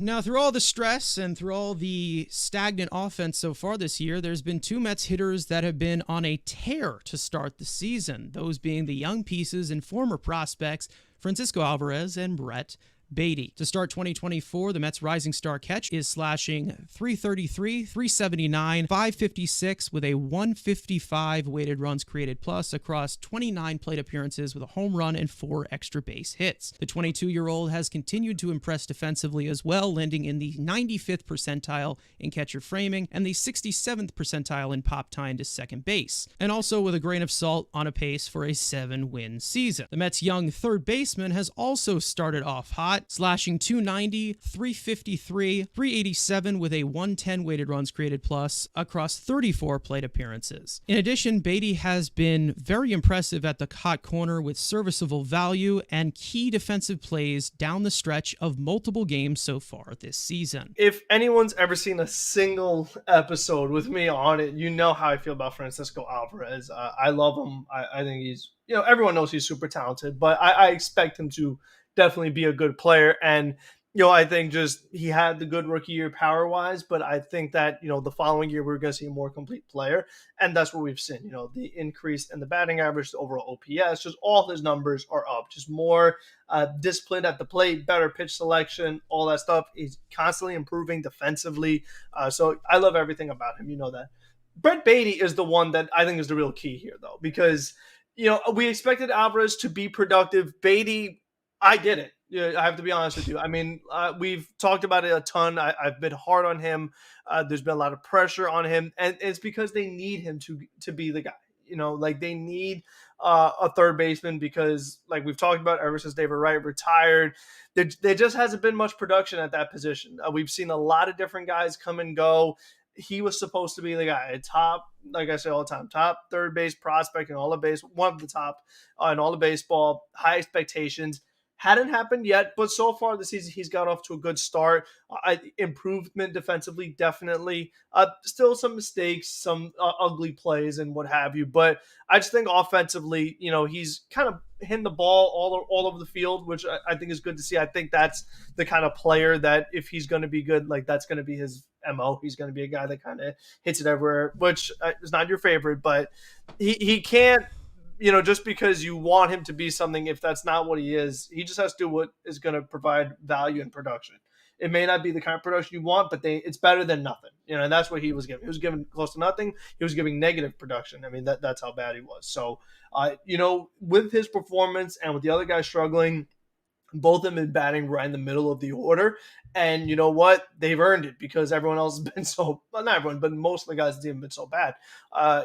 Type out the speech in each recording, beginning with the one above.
Now, through all the stress and through all the stagnant offense so far this year, there's been two Mets hitters that have been on a tear to start the season, those being the young pieces and former prospects Francisco Alvarez and Brett Baty. To start 2024, the Mets' rising star catch is slashing .333, .379, .556 with a .155 weighted runs created plus across 29 plate appearances with a home run and 4 extra base hits. The 22-year-old has continued to impress defensively as well, landing in the 95th percentile in catcher framing and the 67th percentile in pop time to second base, and also with a grain of salt on a pace for a 7-win season. The Mets' young third baseman has also started off hot, slashing .290, .353, .387 with a .110 weighted runs created plus across 34 plate appearances. In addition, Baty has been very impressive at the hot corner with serviceable value and key defensive plays down the stretch of multiple games so far this season. If anyone's ever seen a single episode with me on it, you know how I feel about Francisco Alvarez. I love him. I think he's, everyone knows he's super talented, but I expect him to definitely be a good player. And, I think just he had the good rookie year power wise, but I think that, the following year we're going to see a more complete player. And that's what we've seen, the increase in the batting average, the overall OPS, just all his numbers are up, just more discipline at the plate, better pitch selection, all that stuff. He's constantly improving defensively. So I love everything about him. You know that. Brett Baty is the one that I think is the real key here, though, because, we expected Alvarez to be productive. Baty, I didn't. I have to be honest with you. I mean, we've talked about it a ton. I've been hard on him. There's been a lot of pressure on him, and it's because they need him to be the guy. They need a third baseman because, like we've talked about ever since David Wright retired, there just hasn't been much production at that position. We've seen a lot of different guys come and go. He was supposed to be the guy, top, like I say all the time, top third base prospect in all of base, one of the top in all of baseball, high expectations. Hadn't happened yet, but so far this season, he's got off to a good start. Improvement defensively, definitely. Still some mistakes, some ugly plays and what have you. But I just think offensively, he's kind of hitting the ball all over the field, which I think is good to see. I think that's the kind of player that if he's going to be good, that's going to be his MO. He's going to be a guy that kind of hits it everywhere, which is not your favorite, but he can't, just because you want him to be something, if that's not what he is, he just has to do what is going to provide value and production. It may not be the kind of production you want, but it's better than nothing. And that's what he was giving. He was giving close to nothing. He was giving negative production. I mean, that's how bad he was. So, with his performance and with the other guys struggling, both of them been batting right in the middle of the order. And you know what? They've earned it because everyone else has been not everyone, but most of the guys have been so bad.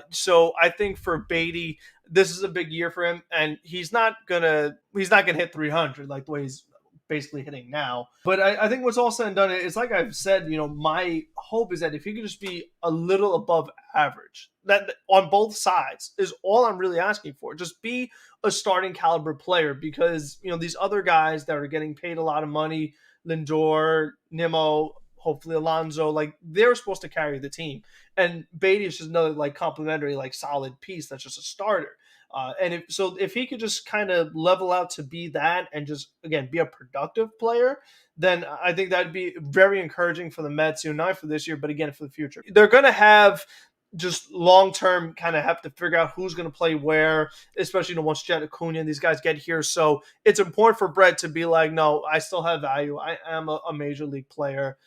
So I think for Baty, this is a big year for him, and he's not gonna hit 300 like the way he's basically hitting now. But I think what's all said and done, it's like I've said, my hope is that if he could just be a little above average, that on both sides is all I'm really asking for. Just be a starting caliber player because, these other guys that are getting paid a lot of money, Lindor, Nimmo, hopefully Alonso, they're supposed to carry the team. And Baty is just another complimentary, solid piece that's just a starter. And if he could just kind of level out to be that and just, again, be a productive player, then I think that'd be very encouraging for the Mets, not for this year, but again, for the future. They're going to have just long-term kind of have to figure out who's going to play where, especially once Jet Acuna and these guys get here. So it's important for Brett to be like, no, I still have value. I am a major league player.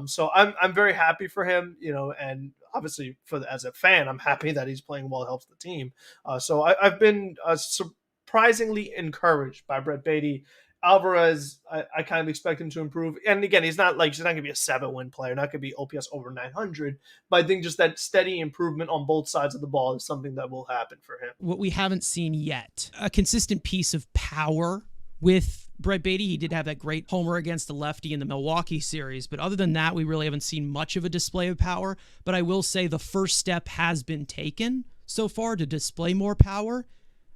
So I'm very happy for him, and obviously as a fan, I'm happy that he's playing well, helps the team. So I've been surprisingly encouraged by Brett Baty. Alvarez, I kind of expect him to improve. And again, he's not going to be a 7-win player, not going to be OPS over 900. But I think just that steady improvement on both sides of the ball is something that will happen for him. What we haven't seen yet, a consistent piece of power with Brett Baty. He did have that great homer against the lefty in the Milwaukee series. But other than that, we really haven't seen much of a display of power. But I will say the first step has been taken so far to display more power.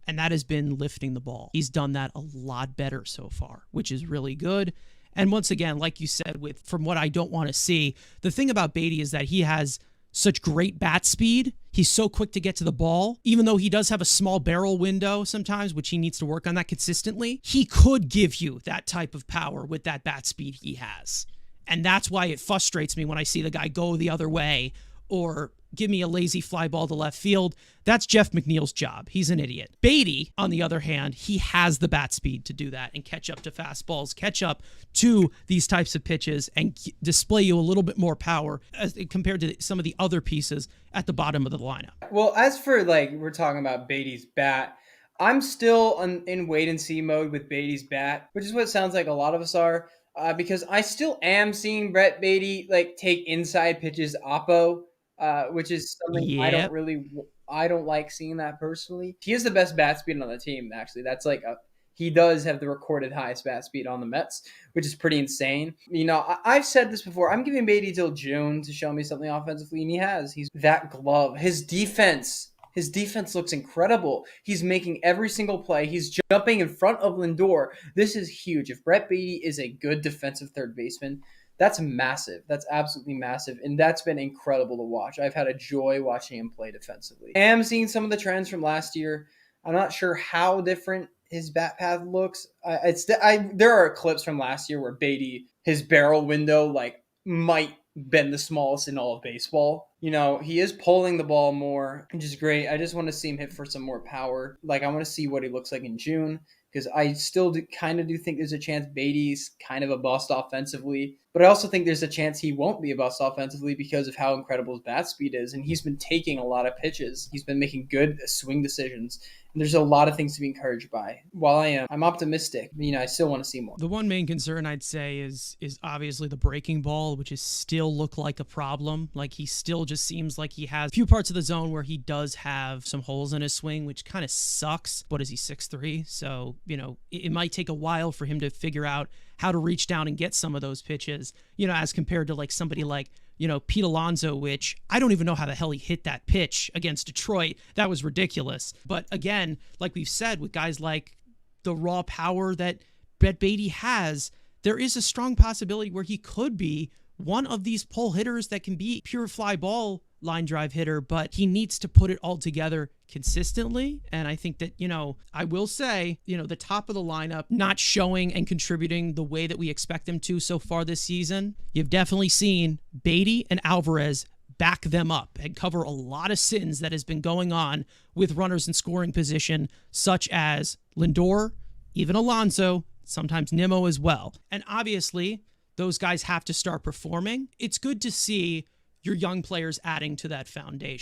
And that has been lifting the ball. He's done that a lot better so far, which is really good. And once again, like you said, from what I don't want to see, the thing about Baty is that he has such great bat speed. He's so quick to get to the ball. Even though he does have a small barrel window sometimes, which he needs to work on that consistently, he could give you that type of power with that bat speed he has. And that's why it frustrates me when I see the guy go the other way or give me a lazy fly ball to left field. That's Jeff McNeil's job. He's an idiot. Beatty, on the other hand, he has the bat speed to do that and catch up to fastballs, catch up to these types of pitches, and display you a little bit more power as compared to some of the other pieces at the bottom of the lineup. Well, as for we're talking about Beatty's bat, I'm still in wait and see mode with Beatty's bat, which is what it sounds like a lot of us are, because I still am seeing Brett Baty take inside pitches oppo, which is something I don't like seeing that personally. He is the best bat speed on the team, actually. That's he does have the recorded highest bat speed on the Mets, which is pretty insane. I've said this before. I'm giving Baty till June to show me something offensively, and he has. He's that glove. His defense looks incredible. He's making every single play. He's jumping in front of Lindor. This is huge. If Brett Baty is a good defensive third baseman, that's massive. That's absolutely massive. And that's been incredible to watch. I've had a joy watching him play defensively. I am seeing some of the trends from last year. I'm not sure how different his bat path looks. There are clips from last year where Baty, his barrel window, might been the smallest in all of baseball. He is pulling the ball more, which is great. I just want to see him hit for some more power. I want to see what he looks like in June, because I still do think there's a chance Baty's kind of a bust offensively. But I also think there's a chance he won't be a bust offensively because of how incredible his bat speed is. And he's been taking a lot of pitches. He's been making good swing decisions. And there's a lot of things to be encouraged by. While I'm optimistic, I still want to see more. The one main concern I'd say is obviously the breaking ball, which is still look like a problem. He still just seems like he has a few parts of the zone where he does have some holes in his swing, which kind of sucks. What is he, 6'3"? So, it might take a while for him to figure out how to reach down and get some of those pitches, as compared to somebody like Pete Alonso, which I don't even know how the hell he hit that pitch against Detroit. That was ridiculous. But again, like we've said, with guys like the raw power that Brett Baty has, there is a strong possibility where he could be one of these pull hitters that can be pure fly ball line drive hitter, but he needs to put it all together consistently. And I think that, I will say, the top of the lineup not showing and contributing the way that we expect them to so far this season. You've definitely seen Baty and Alvarez back them up and cover a lot of sins that has been going on with runners in scoring position, such as Lindor, even Alonso, sometimes Nimmo as well. And obviously, those guys have to start performing. It's good to see your young players adding to that foundation.